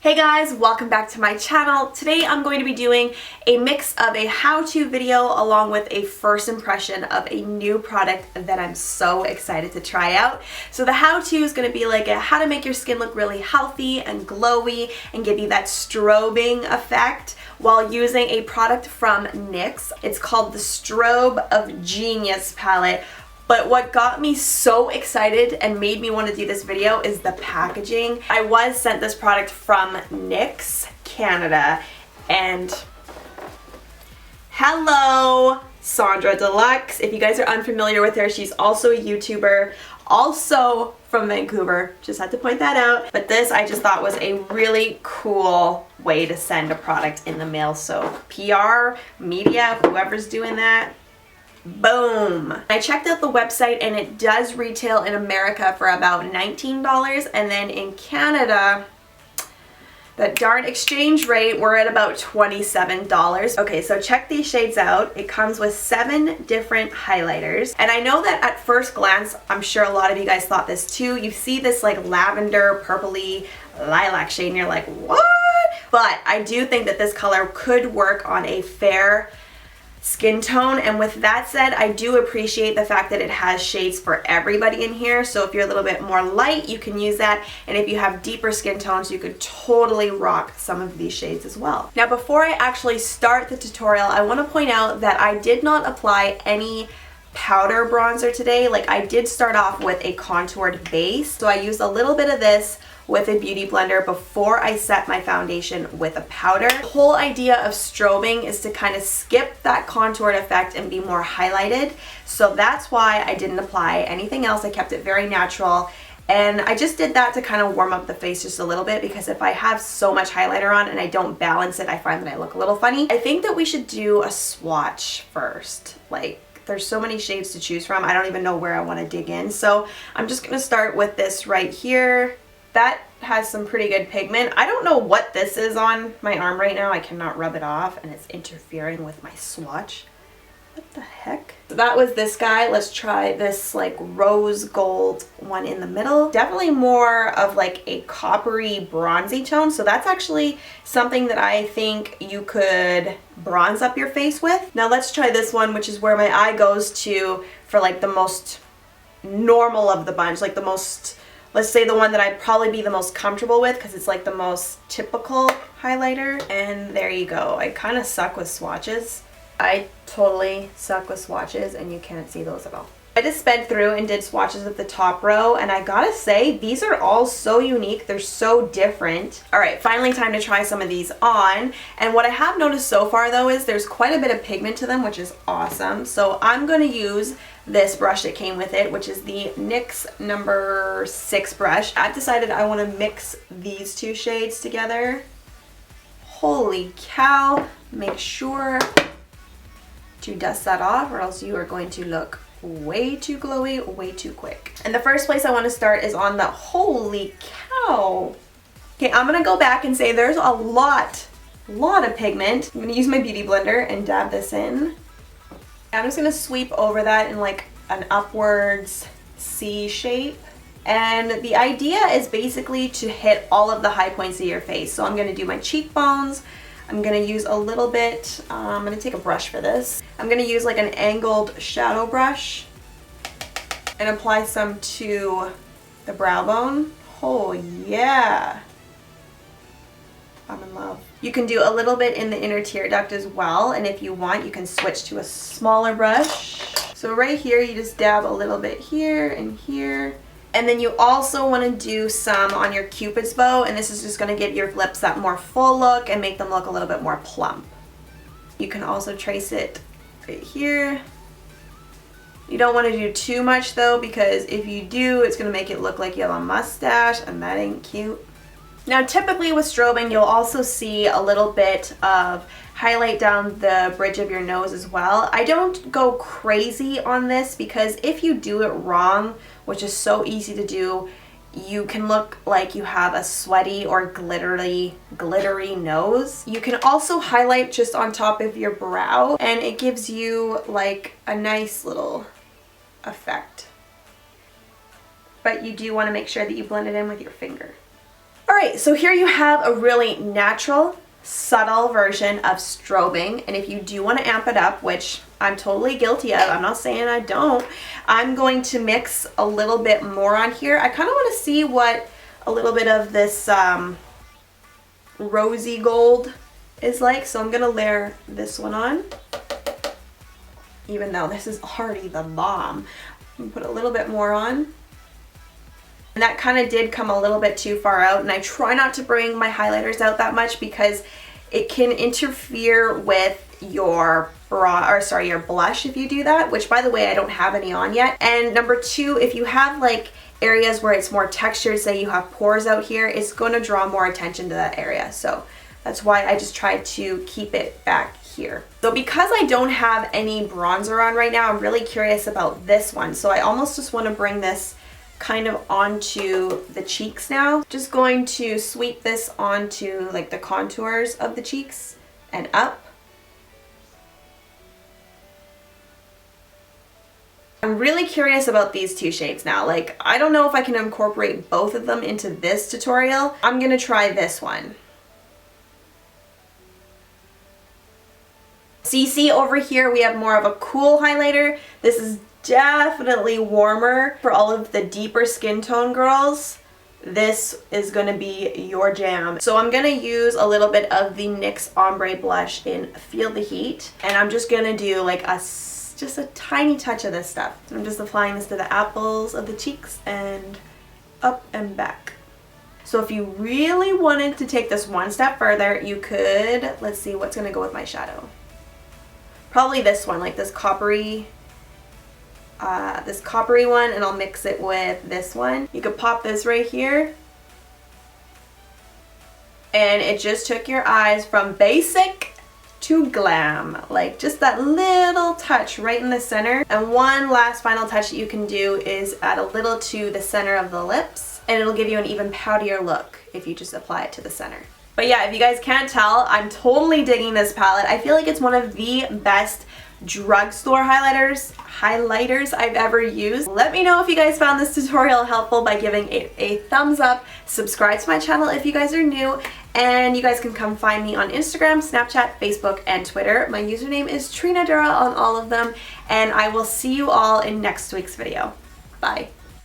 Hey guys, welcome back to my channel. Today I'm going to be doing a mix of a how-to video along with a first impression of a new product that I'm so excited to try out. So the how-to is going to be like how to make your skin look really healthy and glowy and give you that strobing effect while using a product from NYX. It's called the Strobe of Genius palette. But what got me so excited and made me want to do this video is the packaging. I was sent this product from NYX Canada, and hello, Sandra Deluxe. If you guys are unfamiliar with her, she's also a YouTuber, also from Vancouver. Just had to point that out. But this I just thought was a really cool way to send a product in the mail. So PR, media, whoever's doing that, boom. I checked out the website and it does retail in America for about $19, and then in Canada, that darn exchange rate, we're at about $27. Okay, so check these shades out. It comes with 7 different highlighters. And I know that at first glance, I'm sure a lot of you guys thought this too. You see this like lavender, purpley, lilac shade and you're like, what? But I do think that this color could work on a fair skin tone, and with that said, I do appreciate the fact that it has shades for everybody in here. So if you're a little bit more light, you can use that, and if you have deeper skin tones, you could totally rock some of these shades as well. Now before I actually start the tutorial, I want to point out that I did not apply any powder bronzer today. Like, I did start off with a contoured base, so I used a little bit of this with a beauty blender before I set my foundation with a powder. The whole idea of strobing is to kind of skip that contoured effect and be more highlighted. So that's why I didn't apply anything else. I kept it very natural. And I just did that to kind of warm up the face just a little bit, because if I have so much highlighter on and I don't balance it, I find that I look a little funny. I think that we should do a swatch first. Like, there's so many shades to choose from. I don't even know where I want to dig in. So I'm just going to start with this right here. That has some pretty good pigment. I don't know what this is on my arm right now. I cannot rub it off and it's interfering with my swatch. What the heck? So that was this guy. Let's try this like rose gold one in the middle. Definitely more of like a coppery bronzy tone. So that's actually something that I think you could bronze up your face with. Now let's try this one, which is where my eye goes to for like the most normal of the bunch, like the most, let's say the one that I'd probably be the most comfortable with, because it's like the most typical highlighter. And there you go. I kind of suck with swatches. I totally suck with swatches, and you can't see those at all. I just sped through and did swatches at the top row, and I gotta say, these are all so unique. They're so different. All right, finally time to try some of these on. And what I have noticed so far though is there's quite a bit of pigment to them, which is awesome. So I'm gonna use this brush that came with it, which is the NYX number 6 brush. I've decided I want to mix these 2 shades together. Holy cow. Make sure to dust that off, or else you are going to look way too glowy, way too quick. And the first place I want to start is on the, holy cow. Okay, I'm going to go back and say there's a lot of pigment. I'm going to use my beauty blender and dab this in. I'm just going to sweep over that in like an upwards C shape. And the idea is basically to hit all of the high points of your face. So I'm going to do my cheekbones. I'm going to use a little bit, I'm going to take a brush for this. I'm going to use like an angled shadow brush and apply some to the brow bone. Oh yeah. I'm in love. You can do a little bit in the inner tear duct as well, and if you want, you can switch to a smaller brush. So right here, you just dab a little bit here and here. And then you also want to do some on your Cupid's bow, and this is just going to give your lips that more full look and make them look a little bit more plump. You can also trace it right here. You don't want to do too much though, because if you do, it's going to make it look like you have a mustache, and that ain't cute. Now typically with strobing, you'll also see a little bit of highlight down the bridge of your nose as well. I don't go crazy on this, because if you do it wrong, which is so easy to do, you can look like you have a sweaty or glittery nose. You can also highlight just on top of your brow, and it gives you like a nice little effect. But you do want to make sure that you blend it in with your finger. Alright, so here you have a really natural, subtle version of strobing, and if you do want to amp it up, which I'm totally guilty of, I'm not saying I don't, I'm going to mix a little bit more on here. I kind of want to see what a little bit of this rosy gold is like, so I'm going to layer this one on, even though this is already the bomb. I'm going to put a little bit more on. And that kind of did come a little bit too far out, and I try not to bring my highlighters out that much because it can interfere with your your blush if you do that, which by the way, I don't have any on yet. And number two, if you have like areas where it's more textured, say you have pores out here, it's going to draw more attention to that area. So that's why I just try to keep it back here. So because I don't have any bronzer on right now, I'm really curious about this one. So I almost just want to bring this kind of onto the cheeks now. Just going to sweep this onto like the contours of the cheeks and up. I'm really curious about these two shades now. Like, I don't know if I can incorporate both of them into this tutorial. I'm gonna try this one. So you see over here we have more of a cool highlighter. This is definitely warmer for all of the deeper skin tone girls. This is going to be your jam. So I'm going to use a little bit of the NYX Ombre blush in Feel the Heat, and I'm just going to do like just a tiny touch of this stuff. So I'm just applying this to the apples of the cheeks and up and back. So if you really wanted to take this one step further, you could, let's see what's going to go with my shadow. Probably this one, like this coppery one, and I'll mix it with this one. You could pop this right here, and it just took your eyes from basic to glam. Like just that little touch right in the center. And one last final touch that you can do is add a little to the center of the lips, and it'll give you an even poutier look if you just apply it to the center. But yeah, if you guys can't tell, I'm totally digging this palette. I feel like it's one of the best drugstore highlighters I've ever used. Let me know if you guys found this tutorial helpful by giving it a thumbs up. Subscribe to my channel if you guys are new, and you guys can come find me on Instagram, Snapchat, Facebook, and Twitter. My username is TrinaDuhra on all of them, and I will see you all in next week's video. Bye.